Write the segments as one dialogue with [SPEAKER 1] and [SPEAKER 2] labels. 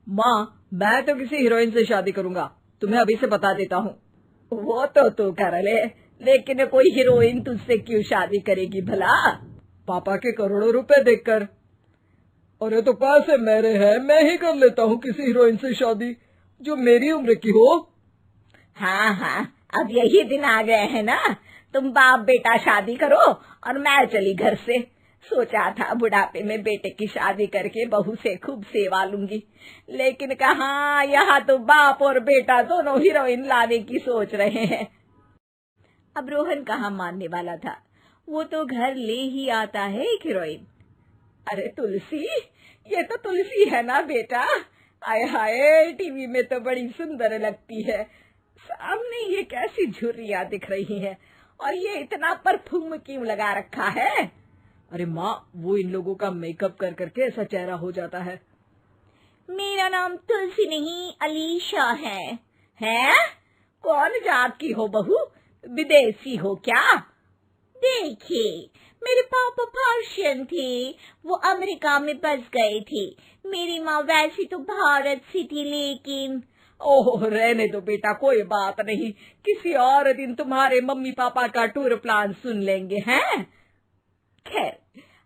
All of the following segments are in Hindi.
[SPEAKER 1] माँ, मैं तो किसी हीरोइन से शादी करूंगा, तुम्हें अभी से बता देता हूँ।
[SPEAKER 2] वो तो तू कर ले, लेकिन कोई हीरोइन तुझसे क्यों शादी करेगी भला?
[SPEAKER 1] पापा के करोड़ों रुपए देखकर। अरे तो पैसे मेरे हैं, मैं ही कर लेता हूँ किसी हीरोइन से शादी जो मेरी उम्र की हो।
[SPEAKER 2] हाँ हाँ, अब यही दिन आ गए हैं ना, तुम बाप बेटा शादी करो और मैं चली घर से। सोचा था बुढ़ापे में बेटे की शादी करके बहू से खूब सेवा लूंगी, लेकिन कहाँ, यहाँ तो बाप और बेटा दोनों हीरोइन लाने की सोच रहे हैं। अब रोहन कहाँ मानने वाला था, वो तो घर ले ही आता है एक हीरोइन। अरे तुलसी, ये तो तुलसी है ना बेटा? आय हाय, टीवी में तो बड़ी सुंदर लगती है, सामने ये कैसी झुर्रियां दिख रही है, और ये इतना परफ्यूम क्यों लगा रखा है?
[SPEAKER 1] अरे माँ, वो इन लोगों का मेकअप कर करके ऐसा चेहरा हो जाता है।
[SPEAKER 2] मेरा नाम तुलसी नहीं अलीशा है। हैं? कौन जात की हो बहू? विदेशी हो क्या? देखिए, मेरे पापा पर्शियन थे, वो अमेरिका में बस गए थे। मेरी माँ वैसी तो भारत से थी, लेकिन
[SPEAKER 1] ओह, रहने दो बेटा, कोई बात नहीं, किसी और दिन तुम्हारे मम्मी पापा का टूर प्लान सुन लेंगे हैं।
[SPEAKER 2] खैर,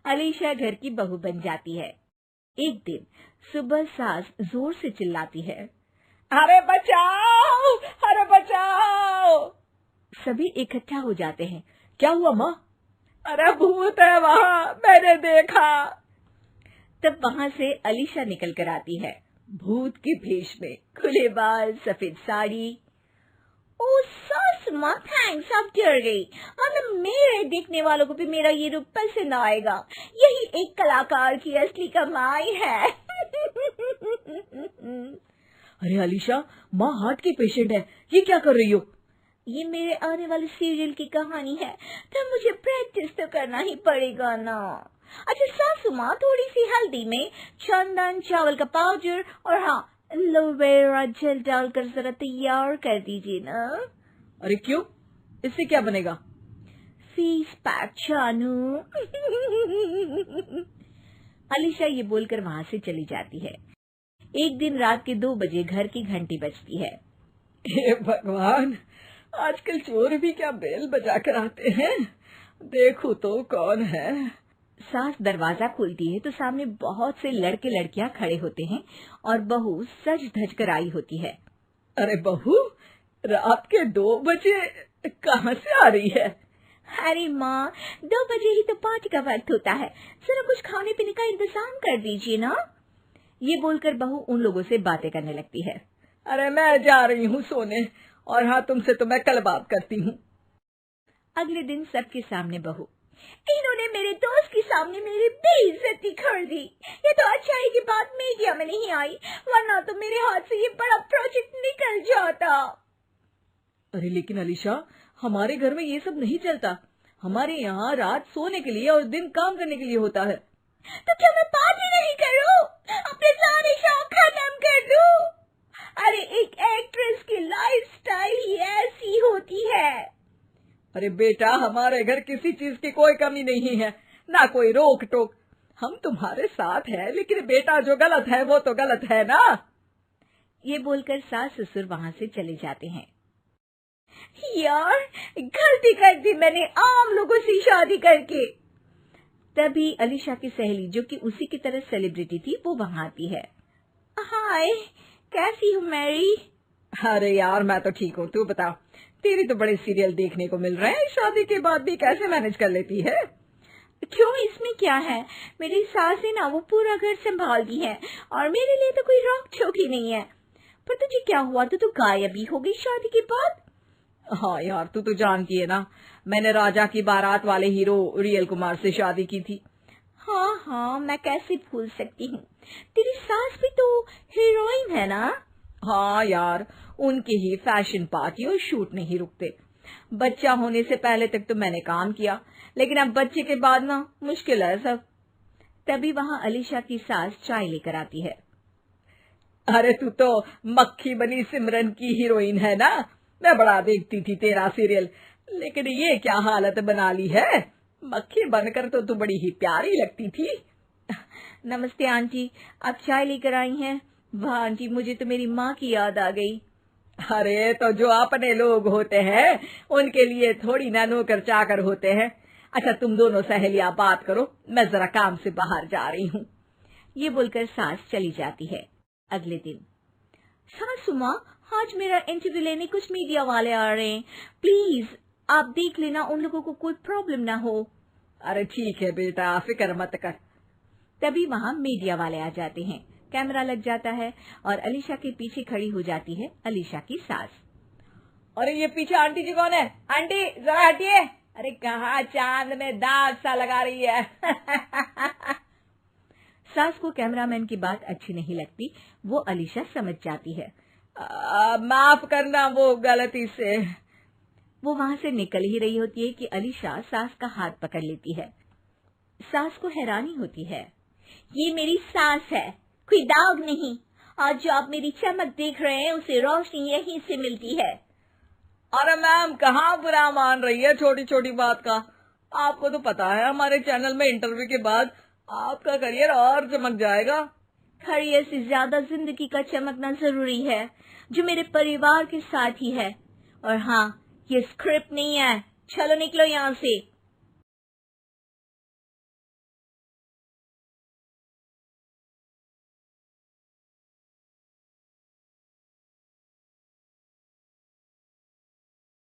[SPEAKER 2] अलीशा घर की बहू बन जाती है। एक दिन सुबह सास जोर से चिल्लाती है, अरे बचाओ, अरे बचाओ। सभी इकट्ठा हो जाते हैं।
[SPEAKER 1] क्या हुआ माँ?
[SPEAKER 2] अरे भूत है वहाँ, मैंने देखा। तब वहाँ से अलीशा निकल कर आती है, भूत के भेष में, खुले बाल, सफेद साड़ी। ओ सास माँ, थैंक्स, अब डर गई, वरना मेरे देखने वालों को भी मेरा ये रूप पसंद आएगा। यही एक कलाकार की असली कमाई है।
[SPEAKER 1] अरे अलीशा, माँ हार्ट की पेशेंट है, ये क्या कर रही हो?
[SPEAKER 2] ये मेरे आने वाले सीरियल की कहानी है, तो मुझे प्रैक्टिस तो करना ही पड़ेगा ना। अच्छा सासू माँ, थोड़ी सी हल्दी में चंदन, चावल का पाउडर और हाँ, एलोवेरा जेल डालकर जरा तैयार कर दीजिए ना।
[SPEAKER 1] अरे क्यों, इससे क्या बनेगा?
[SPEAKER 2] फेस पैक जानू। अलीशा ये बोलकर वहाँ से चली जाती है। एक दिन रात के 2 बजे घर की घंटी बजती है।
[SPEAKER 1] हे भगवान, आजकल चोर भी क्या बेल बजा कर आते हैं, देखो तो कौन है।
[SPEAKER 2] सास दरवाजा खोलती है तो सामने बहुत से लड़के लड़कियां खड़े होते हैं और बहू सज धज कर आई होती है।
[SPEAKER 1] अरे बहू, रात के 2 बजे कहाँ से आ रही है?
[SPEAKER 2] अरे माँ, 2 बजे ही तो पार्टी का वक्त होता है, जरा कुछ खाने पीने का इंतजाम कर दीजिए ना। ये बोलकर बहू उन लोगों से बातें करने लगती है।
[SPEAKER 1] अरे मैं जा रही हूँ सोने, और हाँ, तुमसे तो मैं कल बात करती हूँ।
[SPEAKER 2] अगले दिन सबके सामने बहू, इन्होंने मेरे दोस्त के सामने मेरी बेइज्जती कर दी। ये तो अच्छा है कि बात मीडिया में नहीं आई, वरना तो मेरे हाथ से ये बड़ा प्रोजेक्ट निकल जाता।
[SPEAKER 1] अरे लेकिन अलीशा, हमारे घर में ये सब नहीं चलता, हमारे यहाँ रात सोने के लिए और दिन काम करने के लिए होता है।
[SPEAKER 2] तो क्या मैं पार्टी नहीं करूं? अपने सारे शौक खत्म कर दूं? अरे एक एक्ट्रेस की लाइफस्टाइल ही ऐसी होती है।
[SPEAKER 1] अरे बेटा, हमारे घर किसी चीज की कोई कमी नहीं है, ना कोई रोक टोक, हम तुम्हारे साथ हैं, लेकिन बेटा जो गलत है वो तो गलत है ना।
[SPEAKER 2] ये बोलकर सास ससुर वहाँ से चले जाते हैं। यार, गलती कर दी मैंने आम लोगों से शादी करके। तभी अलीशा की सहेली, जो कि उसी की तरह सेलिब्रिटी थी, वो वहाँ आती है। हाय, कैसी हो मैरी?
[SPEAKER 1] अरे यार, मैं तो ठीक हूँ, तू बता, तेरी तो बड़े सीरियल देखने को मिल रहे हैं, शादी के बाद भी कैसे मैनेज कर लेती है?
[SPEAKER 2] क्यों, इसमें क्या है, मेरी सास है ना, वो पूरा घर संभालती है और मेरे लिए तो कोई रोक टोक ही नहीं है। पर तुझे क्या हुआ, तो गायब ही हो गई शादी के बाद?
[SPEAKER 1] हाँ यार, तू तो जानती है ना, मैंने राजा की बारात वाले हीरो रियल कुमार से शादी की थी।
[SPEAKER 2] हाँ हाँ, मैं कैसे भूल सकती हूँ, तेरी सास भी तो हीरोइन है ना।
[SPEAKER 1] हाँ यार, उनके ही फैशन पार्टी और शूट नहीं रुकते। बच्चा होने से पहले तक तो मैंने काम किया, लेकिन अब बच्चे के बाद ना मुश्किल है सब।
[SPEAKER 2] तभी वहाँ अलीशा की सास चाय लेकर आती है।
[SPEAKER 1] अरे तू तो मक्खी बनी सिमरन की हीरोइन है ना, मैं बड़ा देखती थी तेरा सीरियल, लेकिन ये क्या हालत बना ली है, मक्खी बनकर तो तू बड़ी ही प्यारी लगती थी।
[SPEAKER 2] नमस्ते आंटी, आप चाय लेकर आई हैं, वाह आंटी, मुझे तो मेरी माँ की याद आ गई।
[SPEAKER 1] अरे तो जो अपने लोग होते हैं उनके लिए थोड़ी ना नौकर चाकर होते हैं। अच्छा तुम दोनों सहेलियां बात करो, मैं जरा काम से बाहर जा रही हूँ।
[SPEAKER 2] ये बोलकर सास चली जाती है। अगले दिन, सासू माँ, आज मेरा इंटरव्यू लेने कुछ मीडिया वाले आ रहे हैं, प्लीज आप देख लेना उन लोगों को कोई प्रॉब्लम ना हो।
[SPEAKER 1] अरे ठीक है बेटा, फिक्र मत कर।
[SPEAKER 2] तभी वहाँ मीडिया वाले आ जाते हैं। कैमरा लग जाता है और अलीशा के पीछे खड़ी हो जाती है अलीशा की सास।
[SPEAKER 1] अरे ये पीछे आंटी जी कौन है? आंटी जरा हटिए। अरे कहाँ चांद में दाग सा लगा रही है।
[SPEAKER 2] सास को कैमरामैन की बात अच्छी नहीं लगती, वो अलीशा समझ जाती है।
[SPEAKER 1] माफ करना, वो गलती से।
[SPEAKER 2] वो वहां से निकल ही रही होती है कि अलीशा सास का हाथ पकड़ लेती है। सास को हैरानी होती है, ये मेरी सास है, कोई दाग नहीं, और जो आप मेरी चमक देख रहे हैं उसे रोशनी यहीं से मिलती है।
[SPEAKER 1] अरे मैम, कहाँ बुरा मान रही है छोटी छोटी बात का। आपको तो पता है हमारे चैनल में इंटरव्यू के बाद आपका करियर और चमक जाएगा।
[SPEAKER 2] करियर से ज्यादा जिंदगी का चमकना जरूरी है, जो मेरे परिवार के साथ ही है। और हाँ, ये स्क्रिप्ट नहीं है, चलो निकलो यहाँ से।